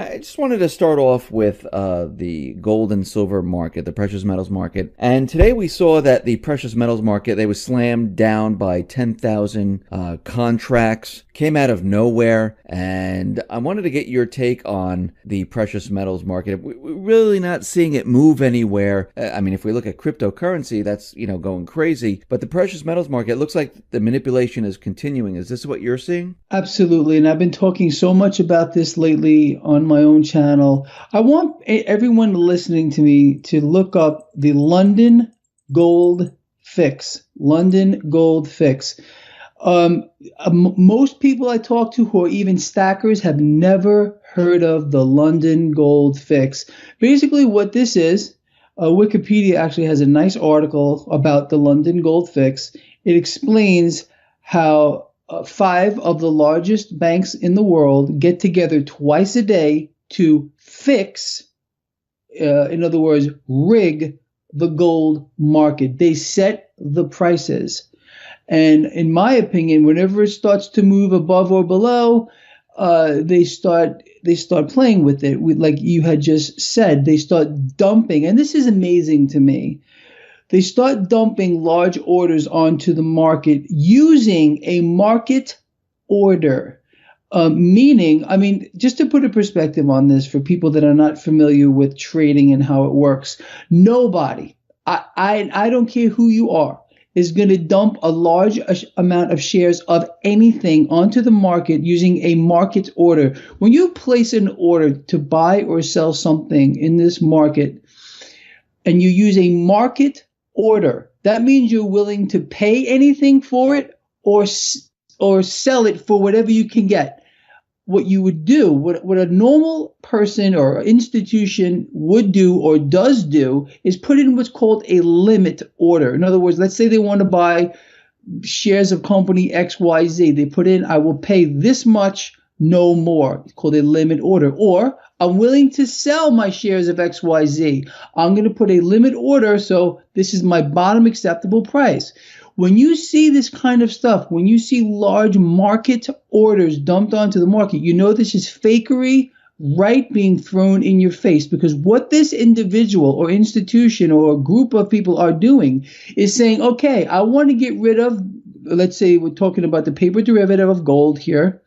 I just wanted to start off with the gold and silver market, the precious metals market. And today we saw that the precious metals market, they was slammed down by 10,000 contracts, came out of nowhere. And I wanted to get your take on the precious metals market. We're really not seeing it move anywhere. I mean, if we look at cryptocurrency, that's, going crazy. But the precious metals market, it looks like the manipulation is continuing. Is this what you're seeing? Absolutely. And I've been talking so much about this lately on my own channel. I want everyone listening to me to look up the London Gold Fix. London Gold Fix. Most people I talk to who are even stackers have never heard of the London Gold Fix. Basically, what this is, Wikipedia actually has a nice article about the London Gold Fix. It explains how five of the largest banks in the world get together twice a day to fix, in other words, rig the gold market. They set the prices. And in my opinion, whenever it starts to move above or below, they start playing with it. Like you had just said, they start dumping. And this is amazing to me. They start dumping large orders onto the market using a market order. Meaning, I mean, just to put a perspective on this for people that are not familiar with trading and how it works, nobody, I don't care who you are, is going to dump a large amount of shares of anything onto the market using a market order. When you place an order to buy or sell something in this market and you use a market order, that means you're willing to pay anything for it or sell it for whatever you can get. What you would do, what a normal person or institution would do or does do, is put in what's called a limit order. In other words, let's say they want to buy shares of company XYZ. They put in, I will pay this much, no more. It's called a limit order. Or I'm willing to sell my shares of XYZ. I'm going to put a limit order, so this is my bottom acceptable price. When you see this kind of stuff, when you see large market orders dumped onto the market, you know this is fakery right being thrown in your face, because what this individual or institution or a group of people are doing is saying, okay, I want to get rid of, let's say we're talking about the paper derivative of gold here,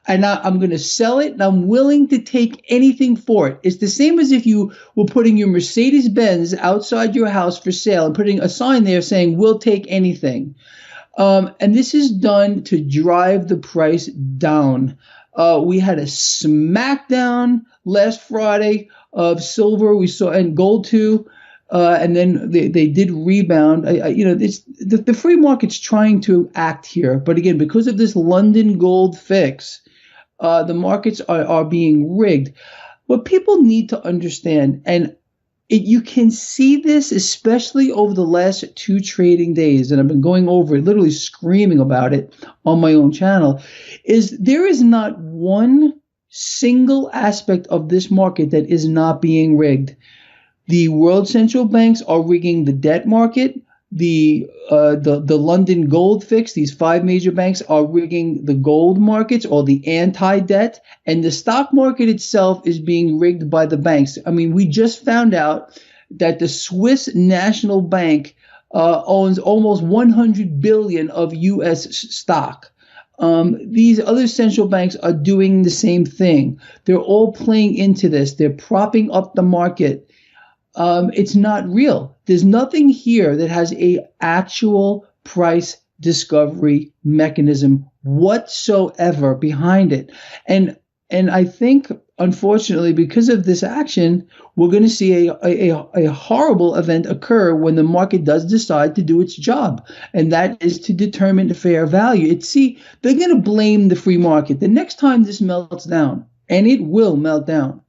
and I'm going to sell it, and I'm willing to take anything for it. It's the same as if you were putting your Mercedes-Benz outside your house for sale and putting a sign there saying, we'll take anything. And this is done to drive the price down. We had a smackdown last Friday of silver. We saw, and gold too. And then they did rebound. The free market's trying to act here. But again, because of this London Gold Fix, the markets are being rigged. What people need to understand, and you can see this especially over the last two trading days, and I've been going over it, literally screaming about it on my own channel, is there is not one single aspect of this market that is not being rigged. The world central banks are rigging the debt market. The London Gold Fix, these five major banks are rigging the gold markets or the anti-debt, and the stock market itself is being rigged by the banks. I mean, we just found out that the Swiss National Bank owns almost 100 billion of U.S. stock. These other central banks are doing the same thing. They're all playing into this. They're propping up the market. It's not real. There's nothing here that has a actual price discovery mechanism whatsoever behind it. And I think, unfortunately, because of this action, we're going to see a horrible event occur when the market does decide to do its job, and that is to determine the fair value. They're going to blame the free market. The next time this melts down, and it will melt down,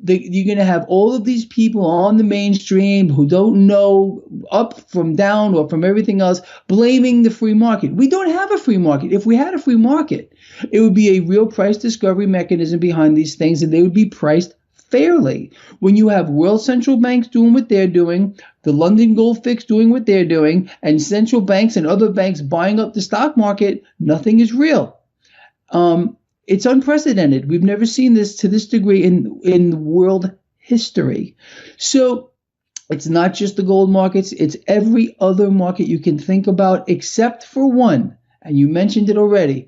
you're going to have all of these people on the mainstream who don't know up from down or from everything else blaming the free market. We don't have a free market. If we had a free market, it would be a real price discovery mechanism behind these things, and they would be priced fairly. When you have world central banks doing what they're doing, the London Gold Fix doing what they're doing, and central banks and other banks buying up the stock market, nothing is real. It's unprecedented. We've never seen this to this degree in world history. So it's not just the gold markets, it's every other market you can think about except for one. And you mentioned it already,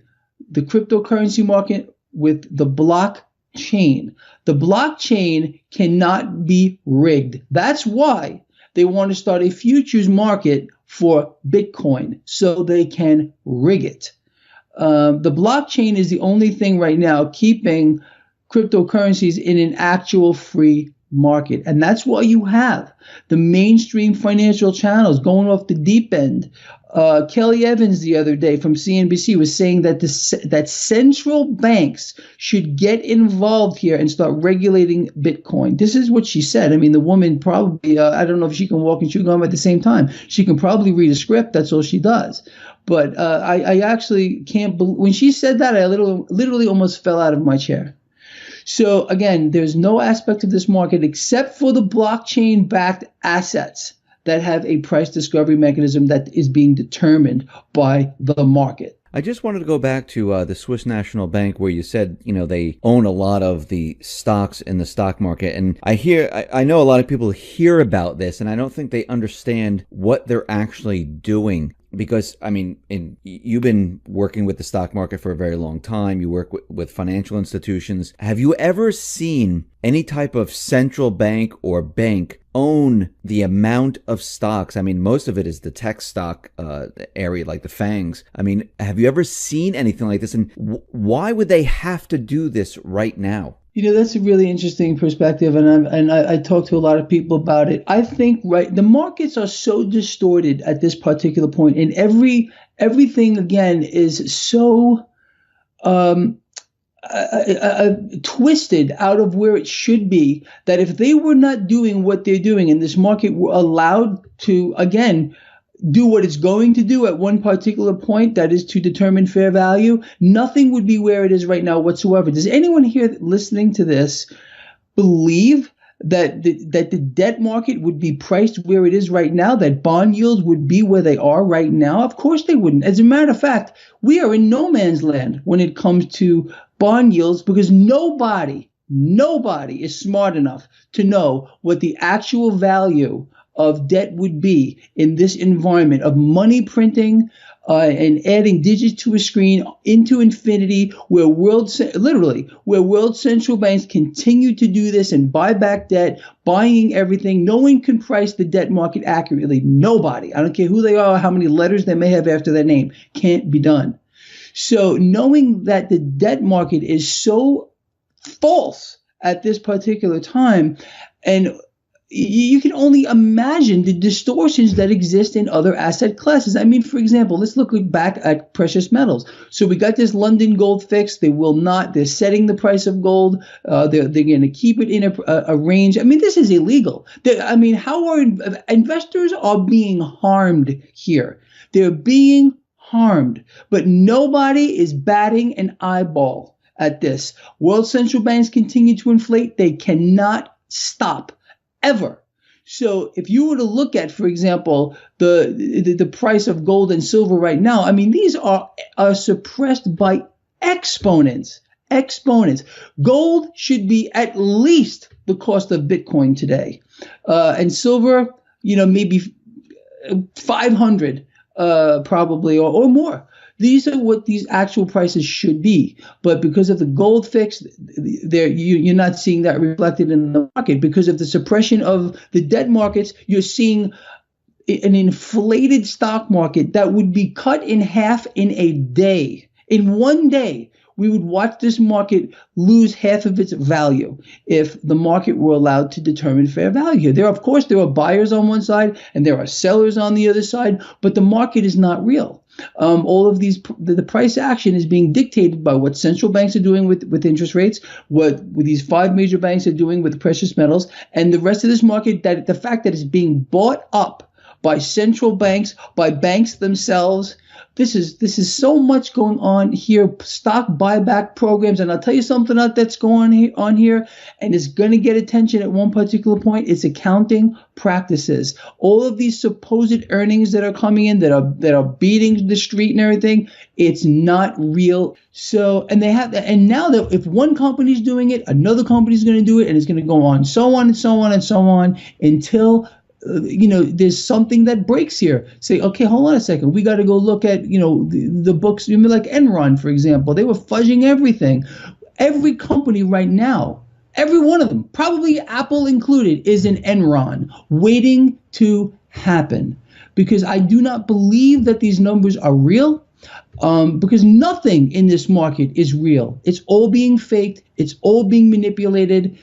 the cryptocurrency market with the blockchain. The blockchain cannot be rigged. That's why they want to start a futures market for Bitcoin so they can rig it. The blockchain is the only thing right now keeping cryptocurrencies in an actual free market. And that's why you have the mainstream financial channels going off the deep end. Kelly Evans the other day from CNBC was saying that that central banks should get involved here and start regulating Bitcoin. This is what she said. I mean, the woman probably, I don't know if she can walk and chew gum at the same time. She can probably read a script. That's all she does. But I actually can't believe, when she said that, I literally almost fell out of my chair. So again, there's no aspect of this market except for the blockchain-backed assets that have a price discovery mechanism that is being determined by the market. I just wanted to go back to the Swiss National Bank, where you said, they own a lot of the stocks in the stock market. And I know a lot of people hear about this, and I don't think they understand what they're actually doing. Because, I mean, you've been working with the stock market for a very long time. You work with financial institutions. Have you ever seen any type of central bank or bank own the amount of stocks? I mean, most of it is the tech stock area, like the FANGs. I mean, have you ever seen anything like this? And why would they have to do this right now? That's a really interesting perspective, and I talk to a lot of people about it. I think the markets are so distorted at this particular point, and everything again is so twisted out of where it should be, that if they were not doing what they're doing and this market were allowed to again do what it's going to do at one particular point, that is to determine fair value, nothing would be where it is right now whatsoever. Does anyone here listening to this believe that the debt market would be priced where it is right now, that bond yields would be where they are right now? Of course they wouldn't. As a matter of fact, we are in no man's land when it comes to bond yields, because nobody is smart enough to know what the actual value of debt would be in this environment of money printing and adding digits to a screen into infinity, where world central banks continue to do this and buy back debt, buying everything. No one can price the debt market accurately. Nobody. I don't care who they are, how many letters they may have after their name. Can't be done. So knowing that the debt market is so false at this particular time, and you can only imagine the distortions that exist in other asset classes. I mean, for example, let's look back at precious metals. So we got this London gold fix. They're setting the price of gold. They're going to keep it in a range. I mean, this is illegal. How are investors are being harmed here? They're being harmed, but nobody is batting an eyeball at this. World central banks continue to inflate. They cannot stop. Ever. So if you were to look at, for example, the price of gold and silver right now, I mean, these are suppressed by exponents. Gold should be at least the cost of Bitcoin today, and silver, maybe 500 probably or more. These are what these actual prices should be. But because of the gold fix, you're not seeing that reflected in the market. Because of the suppression of the debt markets, you're seeing an inflated stock market that would be cut in half in a day. In one day, we would watch this market lose half of its value if the market were allowed to determine fair value. There are buyers on one side and there are sellers on the other side, but the market is not real. All of the price action is being dictated by what central banks are doing with interest rates, what these five major banks are doing with precious metals, and the rest of this market, that the fact that it's being bought up by central banks, by banks themselves, This is so much going on here. Stock buyback programs, and I'll tell you something else that's going on here, and it's going to get attention at one particular point. It's accounting practices. All of these supposed earnings that are coming in that are beating the street and everything. It's not real. So, and now that if one company's doing it, another company's going to do it, and it's going to go on, so on and so on and so on until there's something that breaks here. Say, okay, hold on a second. We got to go look at, the books, like Enron, for example. They were fudging everything. Every company right now, every one of them, probably Apple included, is an Enron waiting to happen, because I do not believe that these numbers are real. Because nothing in this market is real. It's all being faked. It's all being manipulated.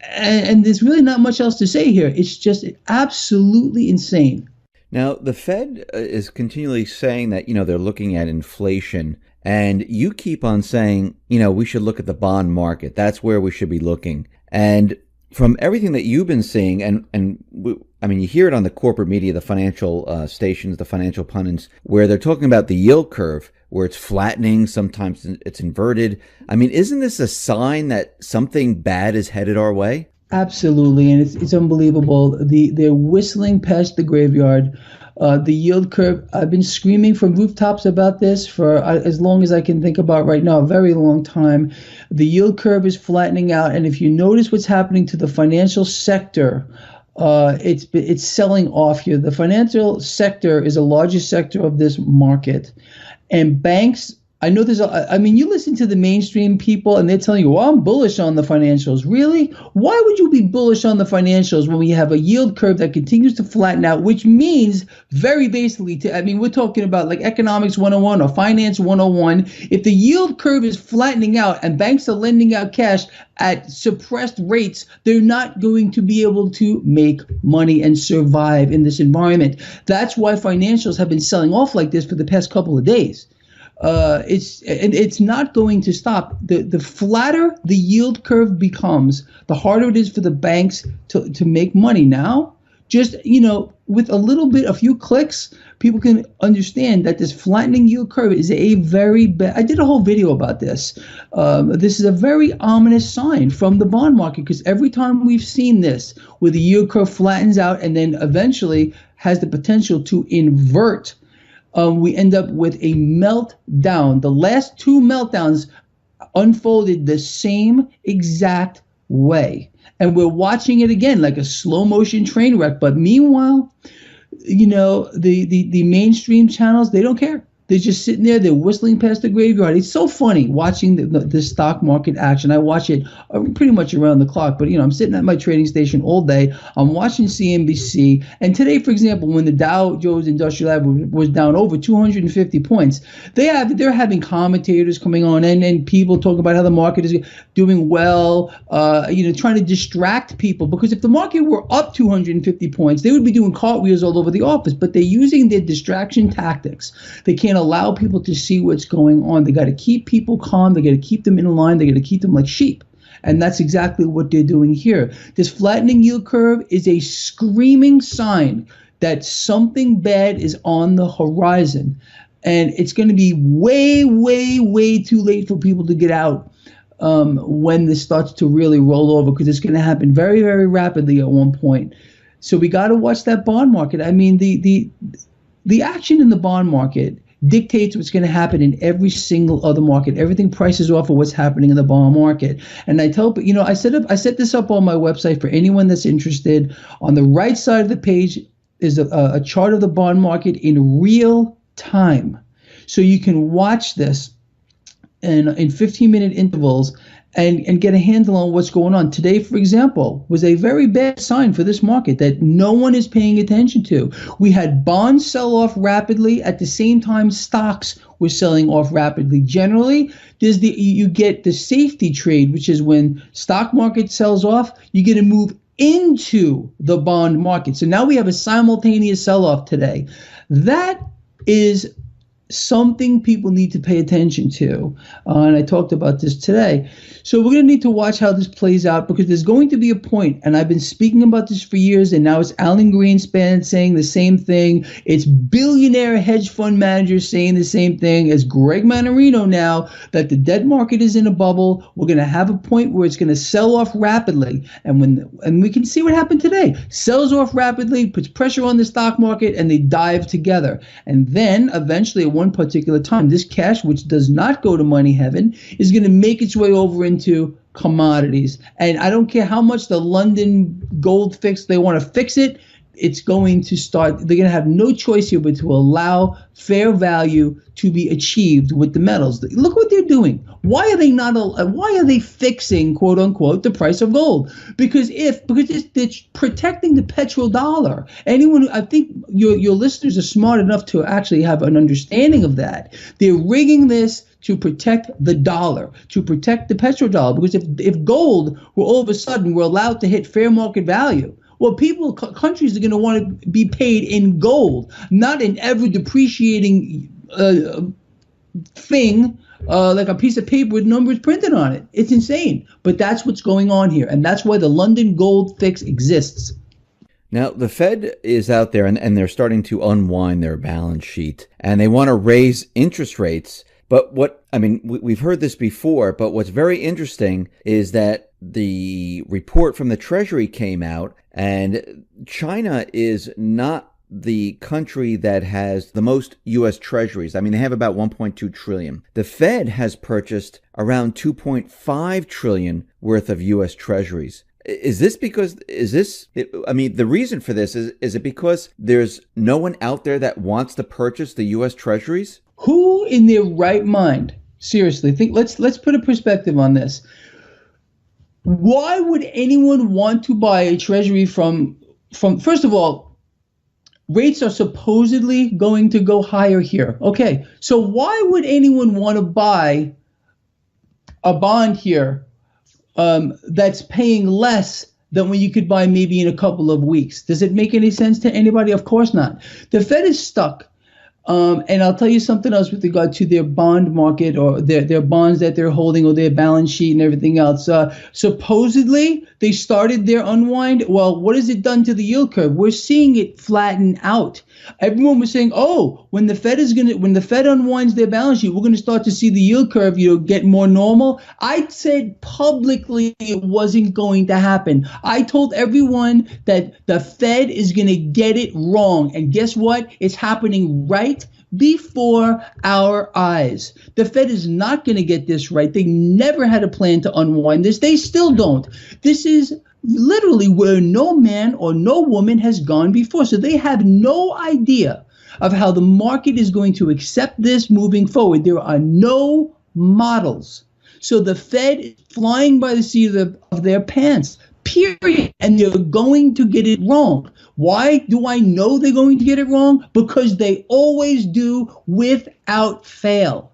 And there's really not much else to say here. It's just absolutely insane. Now, the Fed is continually saying that, they're looking at inflation. And you keep on saying, we should look at the bond market. That's where we should be looking. And from everything that you've been seeing, you hear it on the corporate media, the financial stations, the financial pundits, where they're talking about the yield curve, where it's flattening, sometimes it's inverted. Isn't this a sign that something bad is headed our way? Absolutely, and it's unbelievable. They're whistling past the graveyard. The yield curve, I've been screaming from rooftops about this for as long as I can think about right now, a very long time. The yield curve is flattening out, and if you notice what's happening to the financial sector, it's selling off here. The financial sector is the largest sector of this market. And banks, I know you listen to the mainstream people and they're telling you, well, I'm bullish on the financials. Really? Why would you be bullish on the financials when we have a yield curve that continues to flatten out, which means very basically, we're talking about like economics 101 or finance 101. If the yield curve is flattening out and banks are lending out cash at suppressed rates, they're not going to be able to make money and survive in this environment. That's why financials have been selling off like this for the past couple of days. It's not going to stop. The flatter the yield curve becomes, the harder it is for the banks to make money now. Just, with a few clicks, people can understand that this flattening yield curve is a very bad. I did a whole video about this. This is a very ominous sign from the bond market, because every time we've seen this, where the yield curve flattens out and then eventually has the potential to invert, we end up with a meltdown. The last two meltdowns unfolded the same exact way. And we're watching it again like a slow motion train wreck. But meanwhile, the mainstream channels, they don't care. They're just sitting there. They're whistling past the graveyard. It's so funny watching the stock market action. I watch it pretty much around the clock. But, I'm sitting at my trading station all day. I'm watching CNBC. And today, for example, when the Dow Jones Industrial Average was down over 250 points, they're having commentators coming on and people talking about how the market is doing well, trying to distract people. Because if the market were up 250 points, they would be doing cartwheels all over the office. But they're using their distraction tactics. They can't allow people to see what's going on. They got to keep people calm. They got to keep them in line. They got to keep them like sheep. And that's exactly what they're doing here. This flattening yield curve is a screaming sign that something bad is on the horizon. And it's going to be way, way, way too late for people to get out when this starts to really roll over, because it's going to happen very, very rapidly at one point. So we got to watch that bond market. The action in the bond market dictates what's going to happen in every single other market. Everything prices off of what's happening in the bond market. And I tell, I set this up on my website for anyone that's interested. On the right side of the page is a chart of the bond market in real time. So you can watch this in 15-minute intervals and get a handle on what's going on. Today, for example, was a very bad sign for this market that no one is paying attention to. We had bonds sell off rapidly. At the same time, stocks were selling off rapidly. Generally, you get the safety trade, which is when stock market sells off, you get a move into the bond market. So now we have a simultaneous sell-off today. That is something people need to pay attention to. And I talked about this today. So we're going to need to watch how this plays out, because there's going to be a point, and I've been speaking about this for years, and now it's Alan Greenspan saying the same thing. It's billionaire hedge fund managers saying the same thing as Greg Manarino now, that the debt market is in a bubble. We're going to have a point where it's going to sell off rapidly. And we can see what happened today. Sells off rapidly, puts pressure on the stock market, and they dive together. And then eventually at one particular time, this cash, which does not go to money heaven, is going to make its way over into commodities. And I don't care how much the London gold fix, they want to fix it. It's going to start, they're going to have no choice here but to allow fair value to be achieved with the metals. Look what they're doing. Why are they not, why are they fixing, quote unquote, the price of gold? Because it's protecting the petrodollar. Anyone, I think your listeners are smart enough to actually have an understanding of that. They're rigging this to protect the dollar, to protect the petrodollar. Because if gold were all of a sudden we're allowed to hit fair market value, well, countries are going to want to be paid in gold, not in ever depreciating thing like a piece of paper with numbers printed on it. It's insane. But that's what's going on here. And that's why the London gold fix exists. Now, the Fed is out there and they're starting to unwind their balance sheet, and they want to raise interest rates. But we've heard this before, but what's very interesting is that the report from the Treasury came out, and China is not the country that has the most U.S. Treasuries. I mean, they have about 1.2 trillion. The Fed has purchased around 2.5 trillion worth of U.S. Treasuries. The reason for this is it because there's no one out there that wants to purchase the U.S. Treasuries? Who in their right mind, seriously, let's put a perspective on this. Why would anyone want to buy a treasury from first of all, rates are supposedly going to go higher here. Okay, so why would anyone want to buy a bond here that's paying less than what you could buy maybe in a couple of weeks? Does it make any sense to anybody? Of course not. The Fed is stuck. And I'll tell you something else with regard to their bond market, or their bonds that they're holding, or their balance sheet and everything else. Supposedly, they started their unwind. Well, what has it done to the yield curve? We're seeing it flatten out. Everyone was saying, oh, when the Fed unwinds their balance sheet, we're going to start to see the yield curve, get more normal. I said publicly it wasn't going to happen. I told everyone that the Fed is going to get it wrong. And guess what? It's happening right before our eyes. The Fed is not going to get this right. They never had a plan to unwind this. They still don't. This is literally where no man or no woman has gone before. So they have no idea of how the market is going to accept this moving forward. There are no models. So the Fed is flying by the seat of their pants, period. And they're going to get it wrong. Why do I know they're going to get it wrong? Because they always do without fail.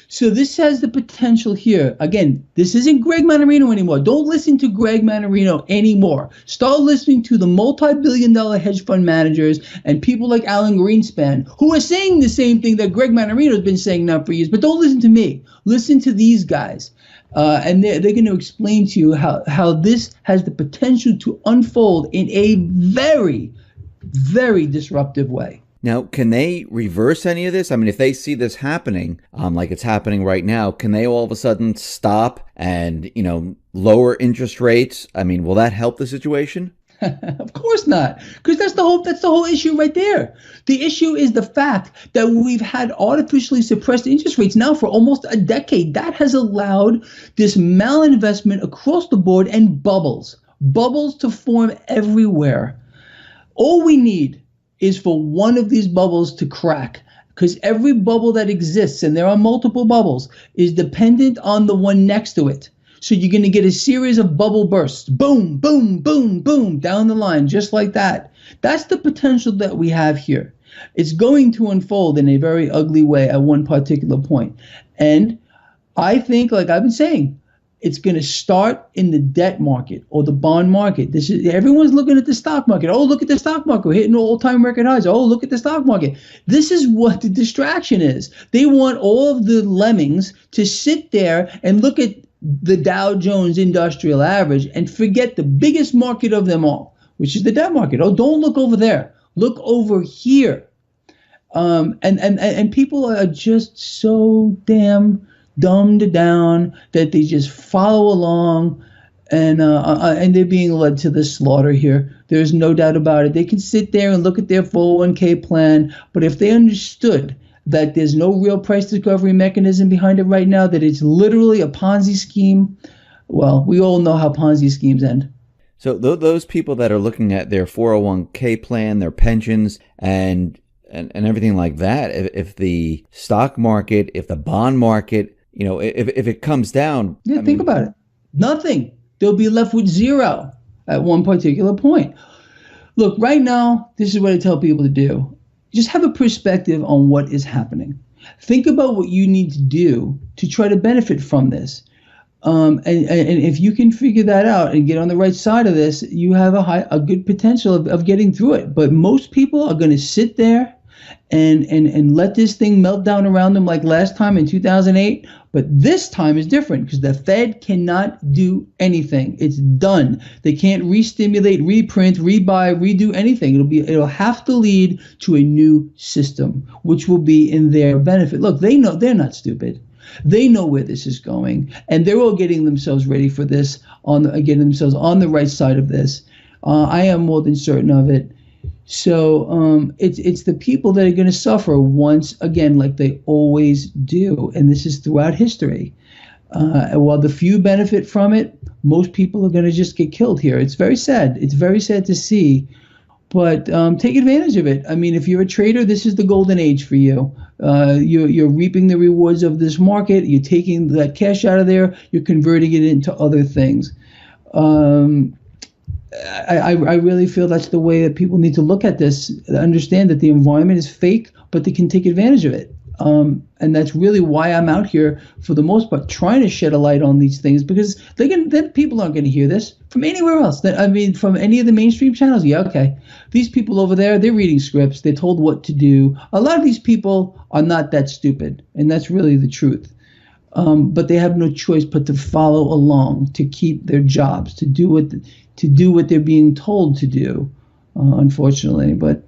So this has the potential here. Again, this isn't Greg Manarino anymore. Don't listen to Greg Manarino anymore. Start listening to the multi-billion-dollar hedge fund managers and people like Alan Greenspan, who are saying the same thing that Greg Manarino has been saying now for years. But don't listen to me. Listen to these guys. And they're going to explain to you how this has the potential to unfold in a very, very disruptive way. Now, can they reverse any of this? I mean, if they see this happening, like it's happening right now, can they all of a sudden stop and, lower interest rates? I mean, will that help the situation? Of course not, because that's the whole issue right there. The issue is the fact that we've had artificially suppressed interest rates now for almost a decade. That has allowed this malinvestment across the board and bubbles to form everywhere. All we need is for one of these bubbles to crack, because every bubble that exists, and there are multiple bubbles, is dependent on the one next to it. So you're going to get a series of bubble bursts. Boom, boom, boom, boom, down the line, just like that. That's the potential that we have here. It's going to unfold in a very ugly way at one particular point. And I think, like I've been saying, It's going to start in the debt market or the bond market. This is everyone's looking at the stock market. Oh, look at the stock market. We're hitting all-time record highs. Oh, look at the stock market. This is what the distraction is. They want all of the lemmings to sit there and look at the Dow Jones Industrial Average and forget the biggest market of them all, which is the debt market. Oh, don't look over there. Look over here. And people are just so damn dumbed down that they just follow along, and they're being led to the slaughter here. There's no doubt about it. They can sit there and look at their 401k plan, but if they understood that there's no real price discovery mechanism behind it right now, that it's literally a Ponzi scheme, well, we all know how Ponzi schemes end. So those people that are looking at their 401k plan, their pensions, and everything like that, if the stock market, if the bond market, if it comes down. Yeah, think about it. Nothing. They'll be left with zero at one particular point. Look, right now, this is what I tell people to do. Just have a perspective on what is happening. Think about what you need to do to try to benefit from this. And if you can figure that out and get on the right side of this, you have a good potential of getting through it. But most people are going to sit there and let this thing melt down around them like last time in 2008. But this time is different because the Fed cannot do anything. It's done. They can't re-stimulate, reprint, rebuy, redo anything. It'll have to lead to a new system, which will be in their benefit. Look, they know they're not stupid. They know where this is going, and they're all getting themselves ready for this, getting themselves on the right side of this. I am more than certain of it. So it's the people that are going to suffer once again, like they always do, and this is throughout history. While the few benefit from it, most people are going to just get killed here. It's very sad. It's very sad to see, but take advantage of it. I mean, if you're a trader, this is the golden age for you. You're reaping the rewards of this market. You're taking that cash out of there. You're converting it into other things. I really feel that's the way that people need to look at this. Understand that the environment is fake, but they can take advantage of it. And that's really why I'm out here for the most part, trying to shed a light on these things, because then people aren't going to hear this from anywhere else. From any of the mainstream channels. Yeah, okay. These people over there, they're reading scripts. They're told what to do. A lot of these people are not that stupid, and that's really the truth. But they have no choice but to follow along, to keep their jobs, to do what they're being told to do, unfortunately. But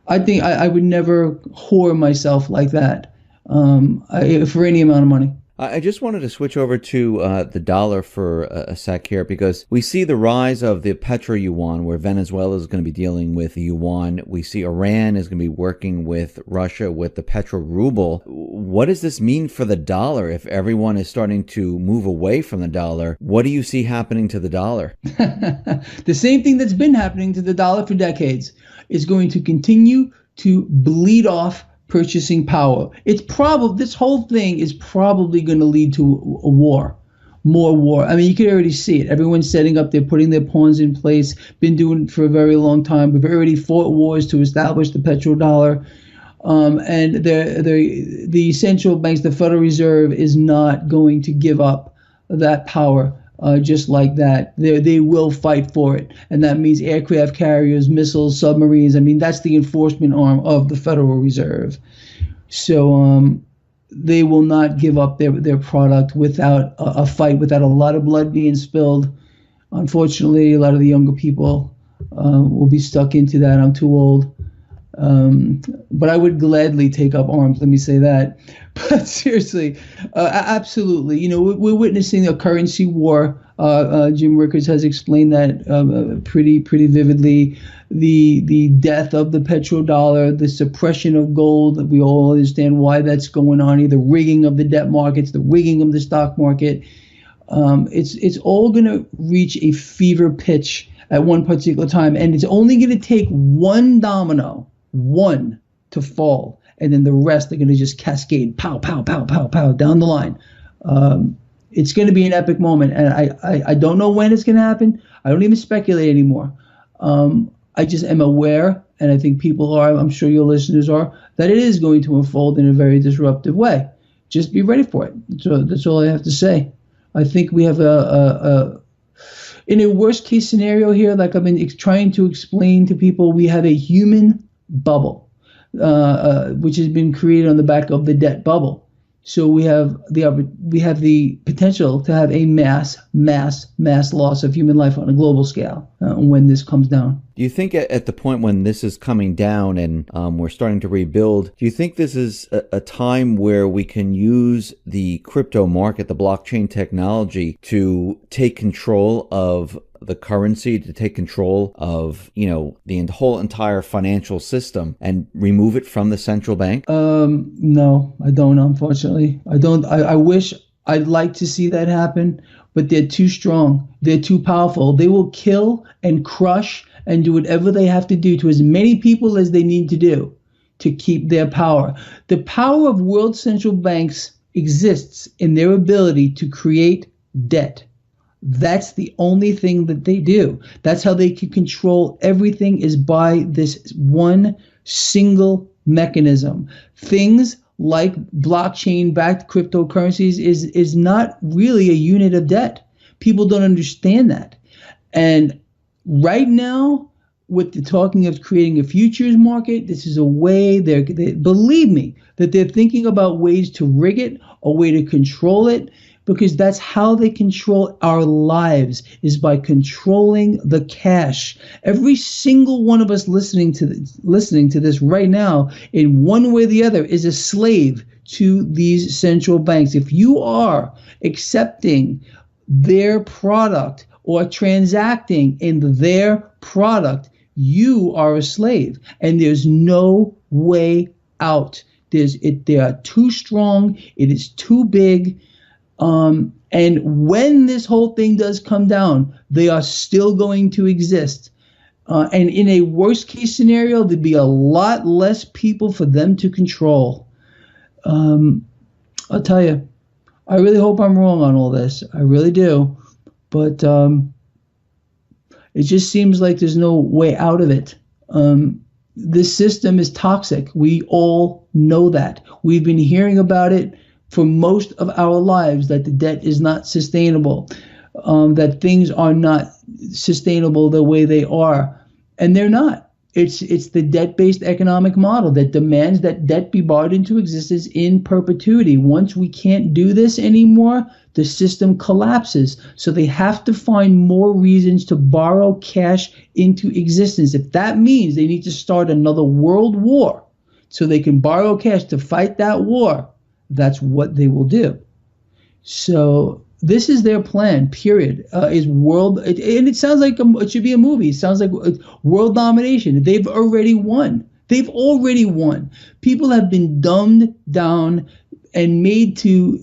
I think I would never whore myself like that for any amount of money. I just wanted to switch over to the dollar for a sec here, because we see the rise of the petro yuan, where Venezuela is going to be dealing with the yuan. We see Iran is going to be working with Russia with the petro ruble. What does this mean for the dollar if everyone is starting to move away from the dollar? What do you see happening to the dollar? The same thing that's been happening to the dollar for decades is going to continue to bleed off purchasing power. This whole thing is probably going to lead to a war, more war. I mean, you can already see it. Everyone's setting up, they're putting their pawns in place, been doing it for a very long time. We've already fought wars to establish the petrodollar. And the central banks, the Federal Reserve, is not going to give up that power just like that. They will fight for it. And that means aircraft carriers, missiles, submarines. I mean, that's the enforcement arm of the Federal Reserve. So they will not give up their product without a fight, without a lot of blood being spilled. Unfortunately, a lot of the younger people will be stuck into that. I'm too old. But I would gladly take up arms, let me say that. But seriously, absolutely. You know, we're witnessing a currency war. Jim Rickards has explained that pretty vividly. The death of the petrodollar, the suppression of gold, that we all understand why that's going on, the rigging of the debt markets, the rigging of the stock market. It's all going to reach a fever pitch at one particular time, and it's only going to take one domino, one, to fall, and then the rest are going to just cascade, pow, pow, pow, pow, pow, down the line. It's going to be an epic moment, and I don't know when it's going to happen. I don't even speculate anymore. I just am aware, and I think people are, I'm sure your listeners are, that it is going to unfold in a very disruptive way. Just be ready for it. So that's all I have to say. I think we have in a worst case scenario here, like I've been trying to explain to people, we have a human bubble, which has been created on the back of the debt bubble. So we have the potential to have a mass loss of human life on a global scale when this comes down. Do you think at the point when this is coming down and we're starting to rebuild, do you think this is a time where we can use the crypto market, the blockchain technology, to take control of the currency, to take control of, the whole entire financial system and remove it from the central bank? No, I don't, unfortunately. I don't. I wish I'd like to see that happen, but they're too strong. They're too powerful. They will kill and crush and do whatever they have to do to as many people as they need to do to keep their power. The power of world central banks exists in their ability to create debt. That's the only thing that they do. That's how they can control everything, is by this one single mechanism. Things like blockchain-backed cryptocurrencies is not really a unit of debt. People don't understand that. And right now, with the talking of creating a futures market, this is a way they believe me, that they're thinking about ways to rig it, a way to control it, because that's how they control our lives, is by controlling the cash. Every single one of us listening to this right now, in one way or the other, is a slave to these central banks. If you are accepting their product or transacting in their product, you are a slave, and there's no way out. They are too strong. It is too big. And when this whole thing does come down, they are still going to exist. And in a worst case scenario, there'd be a lot less people for them to control. I'll tell you, I really hope I'm wrong on all this. I really do. But it just seems like there's no way out of it. This system is toxic. We all know that. We've been hearing about it for most of our lives, that the debt is not sustainable, that things are not sustainable the way they are. And they're not. It's the debt-based economic model that demands that debt be brought into existence in perpetuity. Once we can't do this anymore, the system collapses. So they have to find more reasons to borrow cash into existence. If that means they need to start another world war so they can borrow cash to fight that war, that's what they will do. So this is their plan, period, is world. And it sounds like it should be a movie. It sounds like world domination. They've already won. They've already won. People have been dumbed down and made to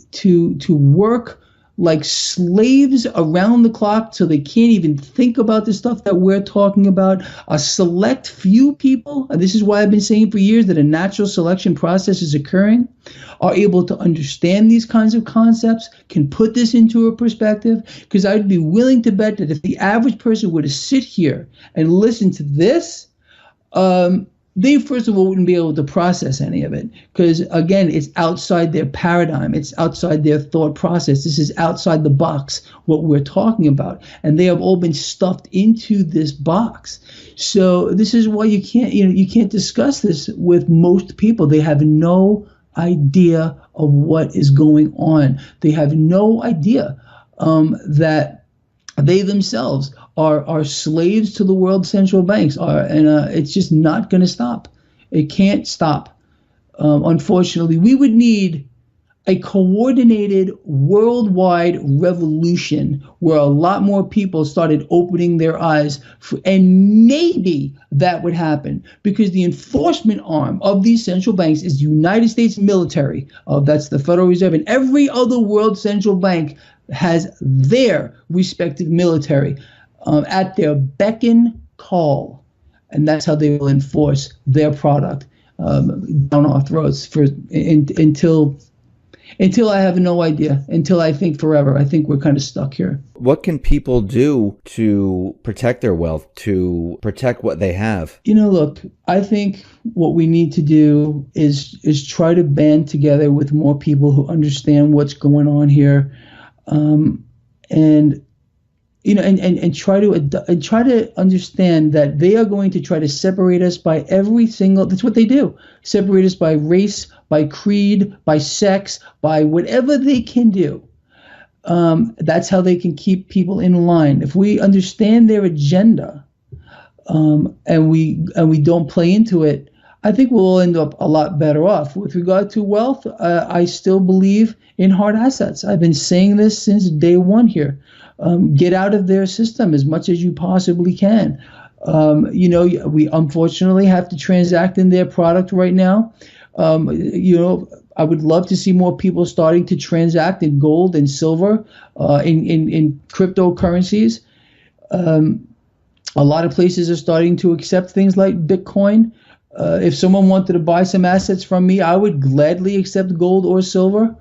work like slaves around the clock, so they can't even think about the stuff that we're talking about. A select few people, and this is why I've been saying for years that a natural selection process is occurring, are able to understand these kinds of concepts, can put this into a perspective, because I'd be willing to bet that if the average person were to sit here and listen to this, they first of all wouldn't be able to process any of it, because again, it's outside their paradigm, it's outside their thought process. This is outside the box, what we're talking about, and they have all been stuffed into this box. So this is why you can't discuss this with most people. They have no idea of what is going on. They have no idea that they themselves are slaves to the world central banks, and it's just not going to stop. It can't stop. Unfortunately, we would need a coordinated worldwide revolution where a lot more people started opening their eyes, and maybe that would happen, because the enforcement arm of these central banks is the United States military. That's the Federal Reserve, and every other world central bank has their respective military at their beck and call, and that's how they will enforce their product down our throats until I have no idea, until I think forever. I think we're kind of stuck here. What can people do to protect their wealth, to protect what they have? Look, I think what we need to do is try to band together with more people who understand what's going on here. and and try to understand that they are going to try to separate us by every single. That's what they do. Separate us by race, by creed, by sex, by whatever they can do. That's how they can keep people in line. If we understand their agenda, and we don't play into it, I think we'll end up a lot better off. With regard to wealth, I still believe in hard assets. I've been saying this since day one here. Get out of their system as much as you possibly can. We unfortunately have to transact in their product right now. I would love to see more people starting to transact in gold and silver, in cryptocurrencies. A lot of places are starting to accept things like Bitcoin. If someone wanted to buy some assets from me, I would gladly accept gold or silver.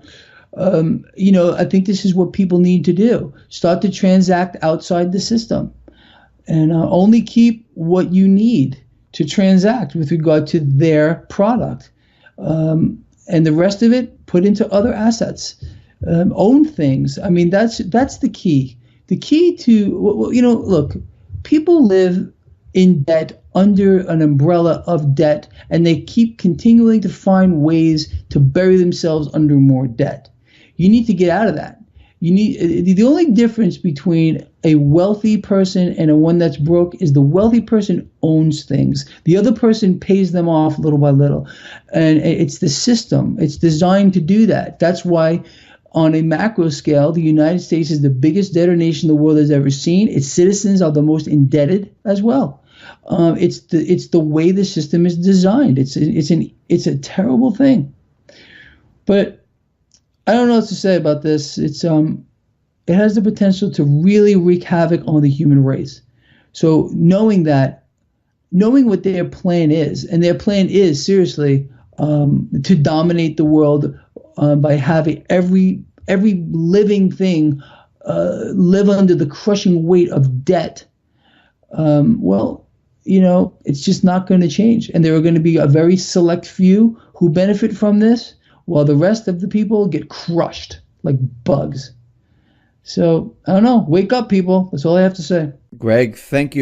I think this is what people need to do. Start to transact outside the system, and only keep what you need to transact with regard to their product. And the rest of it, put into other assets. Own things. I mean, that's the key. The key to, look, people live in debt, under an umbrella of debt, and they keep continuing to find ways to bury themselves under more debt. You need to get out of that. The only difference between a wealthy person and a one that's broke is the wealthy person owns things. The other person pays them off little by little. And it's the system. It's designed to do that. That's why, on a macro scale, the United States is the biggest debtor nation the world has ever seen. Its citizens are the most indebted as well. It's the way the system is designed. It's a terrible thing. But I don't know what to say about this. It has the potential to really wreak havoc on the human race. So knowing what their plan is, and their plan is seriously to dominate the world by having every living thing live under the crushing weight of debt. It's just not going to change, and there are going to be a very select few who benefit from this, while the rest of the people get crushed like bugs. So, I don't know. Wake up, people. That's all I have to say. Greg, thank you